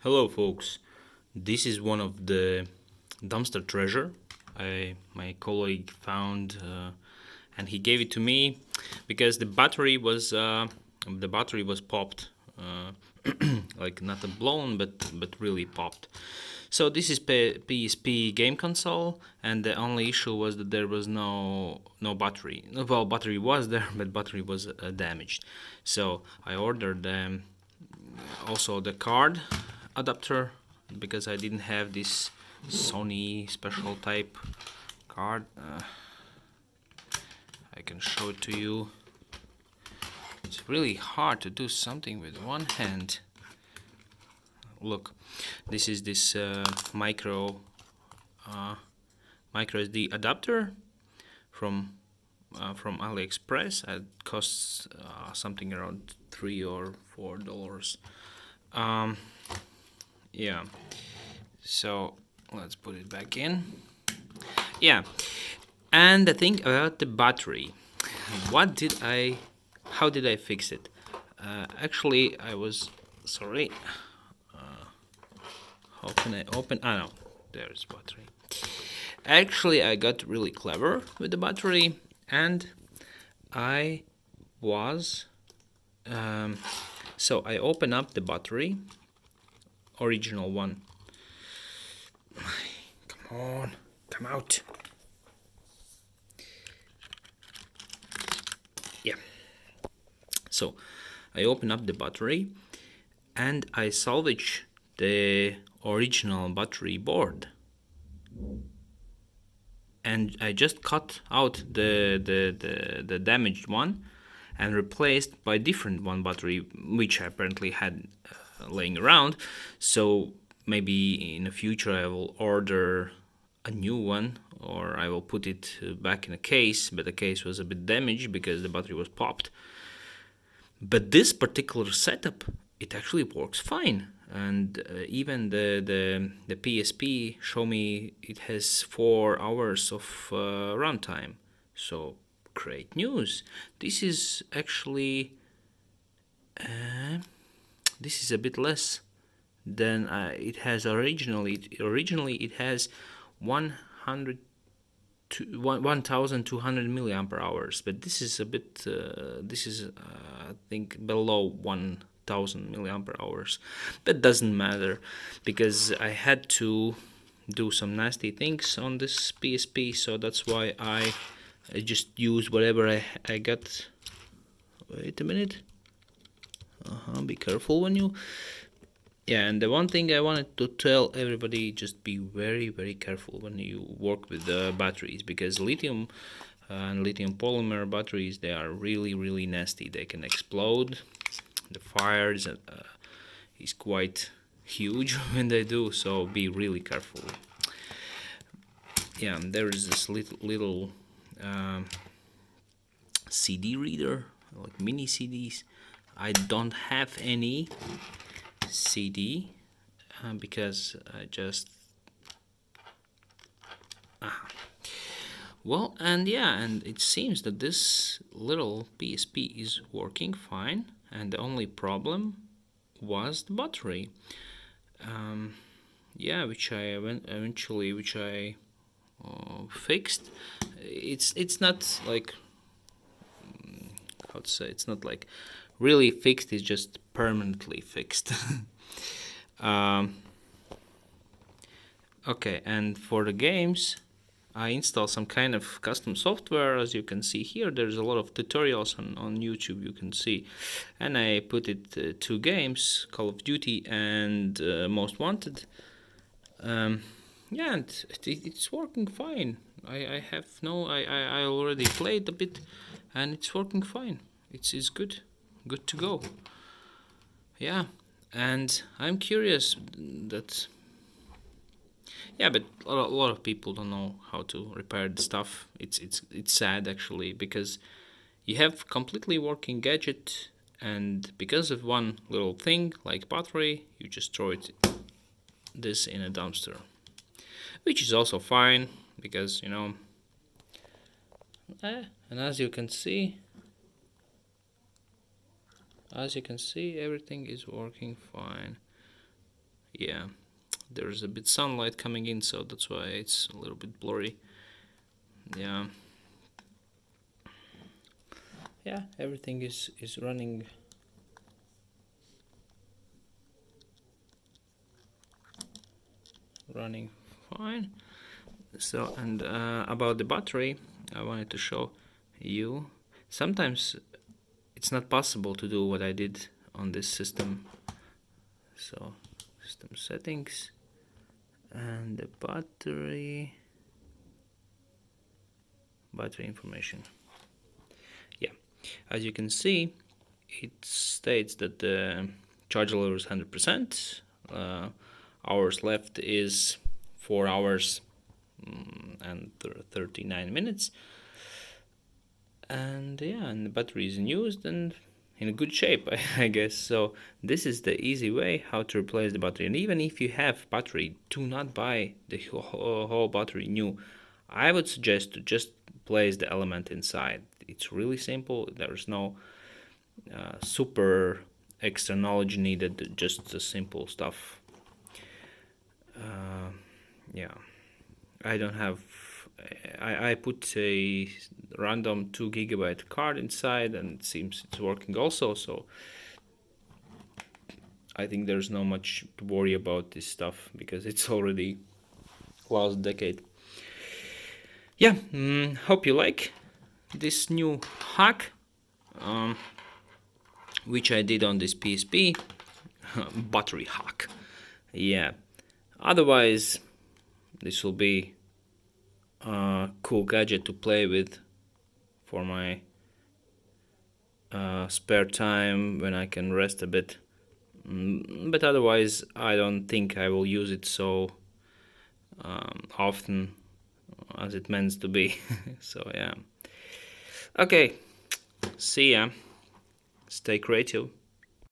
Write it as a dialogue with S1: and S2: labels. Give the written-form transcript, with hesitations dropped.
S1: Hello, folks. This is one of the dumpster treasure my colleague found, and he gave it to me because the battery was popped, like not a blown, but really popped. So this is PSP game console, and the only issue was that there was no battery. Well, battery was there, but battery was damaged. So I ordered also the card adapter because I didn't have this Sony special type card. I can show it to you. It's really hard to do something with one hand. Look, this is this micro SD adapter from AliExpress. It costs something around $3 or $4. Yeah, so let's put it back in. Yeah, and the thing about the battery, how did I fix it? Actually, I was sorry. How can I open? Ah, no, there's battery. Actually, I got really clever with the battery, and I was so I open up the battery, original one. Come on, come out. Yeah. So I open up the battery and I salvage the original battery board. And I just cut out the damaged one and replaced by different one battery, which I apparently had laying around. So maybe in the future I will order a new one, or I will put it back in a case, but the case was a bit damaged because the battery was popped. But this particular setup, it actually works fine. And even the PSP show me it has 4 hours of runtime. So great news. This is actually this is a bit less than it has originally. Originally it has 100 1200 milliampire hours, but this is a bit this is I think below 1000 milliampare hours, but doesn't matter because I had to do some nasty things on this PSP, so that's why I just use whatever I got. Wait a minute. Be careful when you. Yeah, and the one thing I wanted to tell everybody, just be very, very careful when you work with the batteries, because lithium and lithium polymer batteries, they are really, really nasty. They can explode. The fire is quite huge when they do, so be really careful. Yeah, there is this little CD reader, like mini CDs. I don't have any CD because I just well, and yeah, and it seems that this little PSP is working fine, and the only problem was the battery. Yeah, which I eventually fixed. It's not like how to say, it's not like really fixed, it's just permanently fixed. Okay, and for the games I install some kind of custom software. As you can see here, there's a lot of tutorials on YouTube you can see, and I put it 2 games, Call of Duty and Most Wanted. Yeah, and it's working fine. I have no I already played a bit, and it's working fine. It's good to go. Yeah, and I'm curious that. Yeah, but a lot of people don't know how to repair the stuff. It's sad actually, because you have completely working gadget, and because of one little thing like battery, you just throw this in a dumpster, which is also fine because and as you can see, everything is working fine. Yeah, there's a bit sunlight coming in, so that's why it's a little bit blurry. Yeah, yeah, everything is running fine. So, and about the battery, I wanted to show you. Sometimes it's not possible to do what I did on this system. So, system settings and the battery information. Yeah, as you can see, it states that the charge level is 100%. Hours left is 4 hours and 39 minutes. And yeah, and the battery is used and in good shape, I guess. So this is the easy way how to replace the battery. And even if you have battery, do not buy the whole battery new. I would suggest to just place the element inside. It's really simple. There's no super extra knowledge needed, just the simple stuff. Yeah, I don't have. I put a random 2 GB card inside, and it seems it's working also. So I think there's no much to worry about this stuff because it's already last decade. Yeah, hope you like this new hack, which I did on this PSP. Battery hack. Yeah. Otherwise, this will be a cool gadget to play with for my spare time when I can rest a bit. But otherwise, I don't think I will use it so often as it meant to be. So yeah. Okay. See ya. Stay creative.